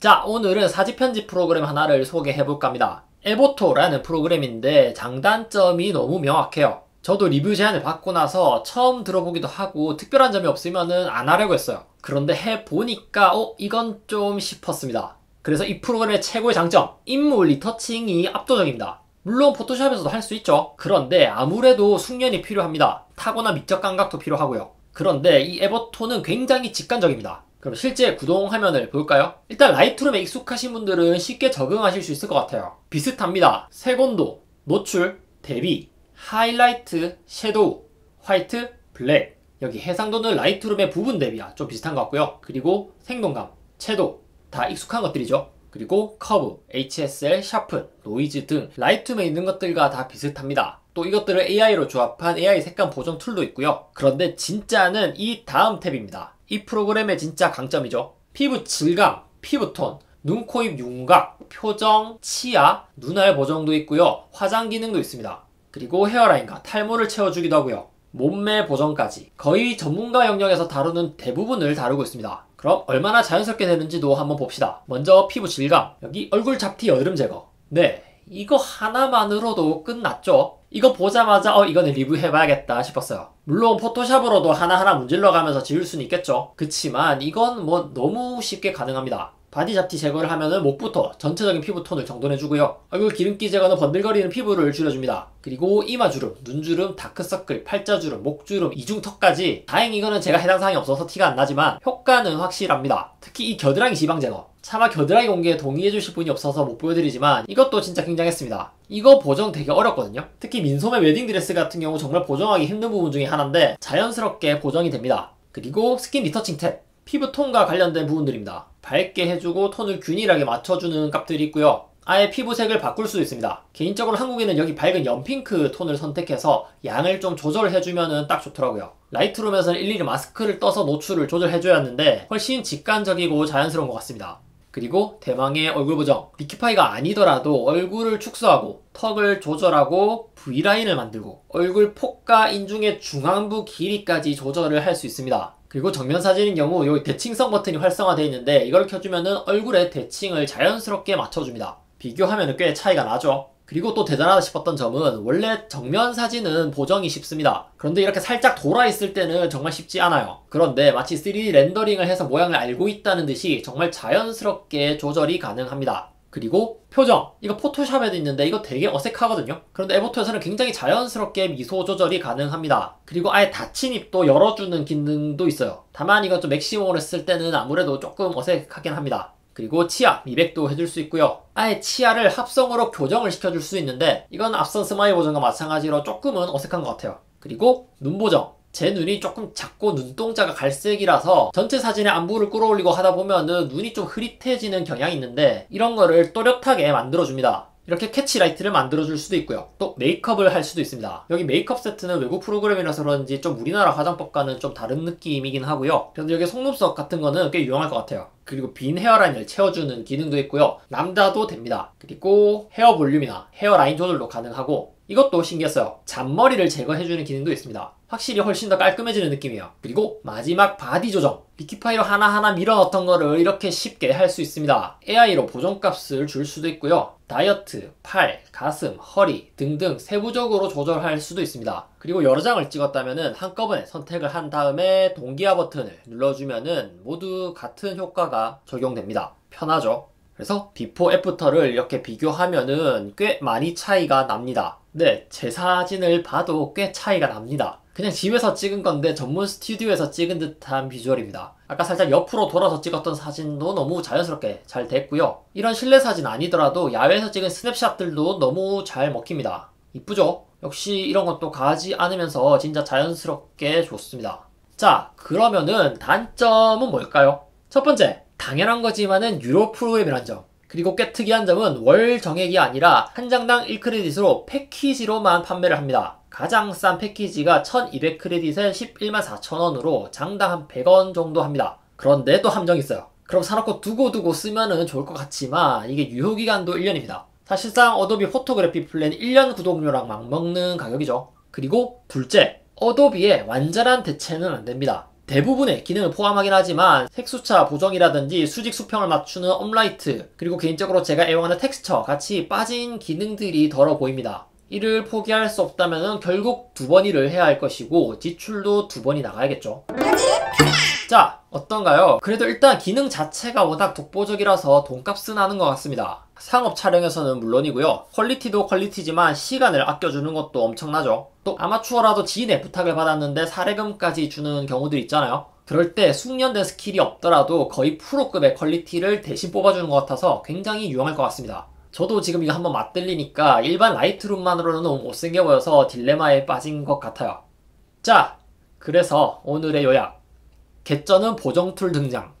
자, 오늘은 사진 편집 프로그램 하나를 소개해볼까 합니다. 에보토라는 프로그램인데 장단점이 너무 명확해요. 저도 리뷰 제안을 받고 나서 처음 들어보기도 하고 특별한 점이 없으면은 안 하려고 했어요. 그런데 해보니까 이건 좀 싶었습니다. 그래서 이 프로그램의 최고의 장점, 인물 리터칭이 압도적입니다. 물론 포토샵에서도 할 수 있죠. 그런데 아무래도 숙련이 필요합니다. 타고난 미적 감각도 필요하고요. 그런데 이 에보토는 굉장히 직관적입니다. 그럼 실제 구동 화면을 볼까요? 일단 라이트룸에 익숙하신 분들은 쉽게 적응하실 수 있을 것 같아요. 비슷합니다. 색온도, 노출, 대비, 하이라이트, 섀도우, 화이트, 블랙. 여기 해상도는 라이트룸의 부분 대비와 좀 비슷한 것 같고요. 그리고 생동감, 채도 다 익숙한 것들이죠. 그리고 커브, HSL, 샤픈, 노이즈 등 라이트룸에 있는 것들과 다 비슷합니다. 또 이것들을 AI로 조합한 AI 색감 보정 툴도 있고요. 그런데 진짜는 이 다음 탭입니다. 이 프로그램의 진짜 강점이죠. 피부 질감, 피부톤, 눈, 코, 입, 윤곽, 표정, 치아, 눈알 보정도 있고요. 화장 기능도 있습니다. 그리고 헤어라인과 탈모를 채워주기도 하고요. 몸매 보정까지 거의 전문가 영역에서 다루는 대부분을 다루고 있습니다. 그럼 얼마나 자연스럽게 되는지도 한번 봅시다. 먼저 피부 질감, 여기 얼굴 잡티 여드름 제거. 네, 이거 하나만으로도 끝났죠. 이거 보자마자 이거는 리뷰해봐야겠다 싶었어요. 물론 포토샵으로도 하나하나 문질러가면서 지울 수는 있겠죠. 그치만 이건 너무 쉽게 가능합니다. 바디 잡티 제거를 하면은 목부터 전체적인 피부톤을 정돈해주고요. 얼굴 기름기 제거는 번들거리는 피부를 줄여줍니다. 그리고 이마주름, 눈주름, 다크서클, 팔자주름, 목주름, 이중턱까지 다행히 이거는 제가 해당 사항이 없어서 티가 안 나지만 효과는 확실합니다. 특히 이 겨드랑이 지방 제거. 차마 겨드랑이 공개에 동의해주실 분이 없어서 못 보여드리지만 이것도 진짜 굉장했습니다. 이거 보정 되게 어렵거든요. 특히 민소매 웨딩드레스 같은 경우 정말 보정하기 힘든 부분 중에 하나인데 자연스럽게 보정이 됩니다. 그리고 스킨 리터칭 탭. 피부톤과 관련된 부분들입니다. 밝게 해주고 톤을 균일하게 맞춰주는 값들이 있고요. 아예 피부색을 바꿀 수도 있습니다. 개인적으로 한국에는 여기 밝은 연핑크 톤을 선택해서 양을 좀 조절해주면 딱 좋더라고요. 라이트룸에서는 일일이 마스크를 떠서 노출을 조절해줘야 하는데 훨씬 직관적이고 자연스러운 것 같습니다. 그리고 대망의 얼굴 보정. 비키파이가 아니더라도 얼굴을 축소하고 턱을 조절하고 V라인을 만들고 얼굴 폭과 인중의 중앙부 길이까지 조절을 할 수 있습니다. 그리고 정면 사진인 경우 여기 대칭성 버튼이 활성화되어 있는데 이걸 켜주면은 얼굴에 대칭을 자연스럽게 맞춰줍니다. 비교하면 꽤 차이가 나죠. 그리고 또 대단하다 싶었던 점은 원래 정면 사진은 보정이 쉽습니다. 그런데 이렇게 살짝 돌아 있을 때는 정말 쉽지 않아요. 그런데 마치 3D 렌더링을 해서 모양을 알고 있다는 듯이 정말 자연스럽게 조절이 가능합니다. 그리고 표정, 이거 포토샵에도 있는데 이거 되게 어색하거든요. 그런데 에보토에서는 굉장히 자연스럽게 미소 조절이 가능합니다. 그리고 아예 닫힌 입도 열어주는 기능도 있어요. 다만 이건 좀 맥시멈으로 했을 때는 아무래도 조금 어색하긴 합니다. 그리고 치아, 미백도 해줄 수 있고요. 아예 치아를 합성으로 교정을 시켜줄 수 있는데 이건 앞선 스마일 보정과 마찬가지로 조금은 어색한 것 같아요. 그리고 눈 보정. 제 눈이 조금 작고 눈동자가 갈색이라서 전체 사진에 안부를 끌어올리고 하다 보면은 눈이 좀 흐릿해지는 경향이 있는데 이런 거를 또렷하게 만들어줍니다. 이렇게 캐치라이트를 만들어줄 수도 있고요. 또 메이크업을 할 수도 있습니다. 여기 메이크업 세트는 외국 프로그램이라서 그런지 좀 우리나라 화장법과는 좀 다른 느낌이긴 하고요. 그런데 여기 속눈썹 같은 거는 꽤 유용할 것 같아요. 그리고 빈 헤어라인을 채워주는 기능도 있고요. 남자도 됩니다. 그리고 헤어 볼륨이나 헤어라인 조절도 가능하고 이것도 신기했어요. 잔머리를 제거해주는 기능도 있습니다. 확실히 훨씬 더 깔끔해지는 느낌이에요. 그리고 마지막 바디 조정. 비키파이로 하나하나 밀어 넣었던 거를 이렇게 쉽게 할 수 있습니다. AI로 보정값을 줄 수도 있고요. 다이어트, 팔, 가슴, 허리 등등 세부적으로 조절할 수도 있습니다. 그리고 여러 장을 찍었다면 한꺼번에 선택을 한 다음에 동기화 버튼을 눌러주면 모두 같은 효과가 적용됩니다. 편하죠? 그래서 비포 애프터를 이렇게 비교하면은 꽤 많이 차이가 납니다. 네, 제 사진을 봐도 꽤 차이가 납니다. 그냥 집에서 찍은 건데 전문 스튜디오에서 찍은 듯한 비주얼입니다. 아까 살짝 옆으로 돌아서 찍었던 사진도 너무 자연스럽게 잘 됐고요. 이런 실내 사진 아니더라도 야외에서 찍은 스냅샷들도 너무 잘 먹힙니다. 이쁘죠? 역시 이런 것도 가지 않으면서 진짜 자연스럽게 좋습니다. 자, 그러면은 단점은 뭘까요? 첫 번째, 당연한 거지만은 유료 프로그램이란 점. 그리고 꽤 특이한 점은 월 정액이 아니라 한 장당 1크레딧으로 패키지로만 판매를 합니다. 가장 싼 패키지가 1200크레딧에 114,000원으로 장당 한 100원 정도 합니다. 그런데 또 함정이 있어요. 그럼 사놓고 두고두고 쓰면은 좋을 것 같지만 이게 유효기간도 1년입니다. 사실상 어도비 포토그래피 플랜 1년 구독료랑 맞먹는 가격이죠. 그리고 둘째, 어도비의 완전한 대체는 안됩니다. 대부분의 기능을 포함하긴 하지만 색수차 보정이라든지 수직 수평을 맞추는 업라이트, 그리고 개인적으로 제가 애용하는 텍스처 같이 빠진 기능들이 덜어 보입니다. 이를 포기할 수 없다면 결국 2번 일을 해야 할 것이고 지출도 2번이 나가야겠죠. 자, 어떤가요? 그래도 일단 기능 자체가 워낙 독보적이라서 돈값은 하는 것 같습니다. 상업 촬영에서는 물론이고요. 퀄리티도 퀄리티지만 시간을 아껴주는 것도 엄청나죠. 또 아마추어라도 지인의 부탁을 받았는데 사례금까지 주는 경우들 있잖아요. 그럴 때 숙련된 스킬이 없더라도 거의 프로급의 퀄리티를 대신 뽑아주는 것 같아서 굉장히 유용할 것 같습니다. 저도 지금 이거 한번 맛들리니까 일반 라이트룸만으로는 너무 못생겨 보여서 딜레마에 빠진 것 같아요. 자, 그래서 오늘의 요약. 개쩌는 보정 툴 등장.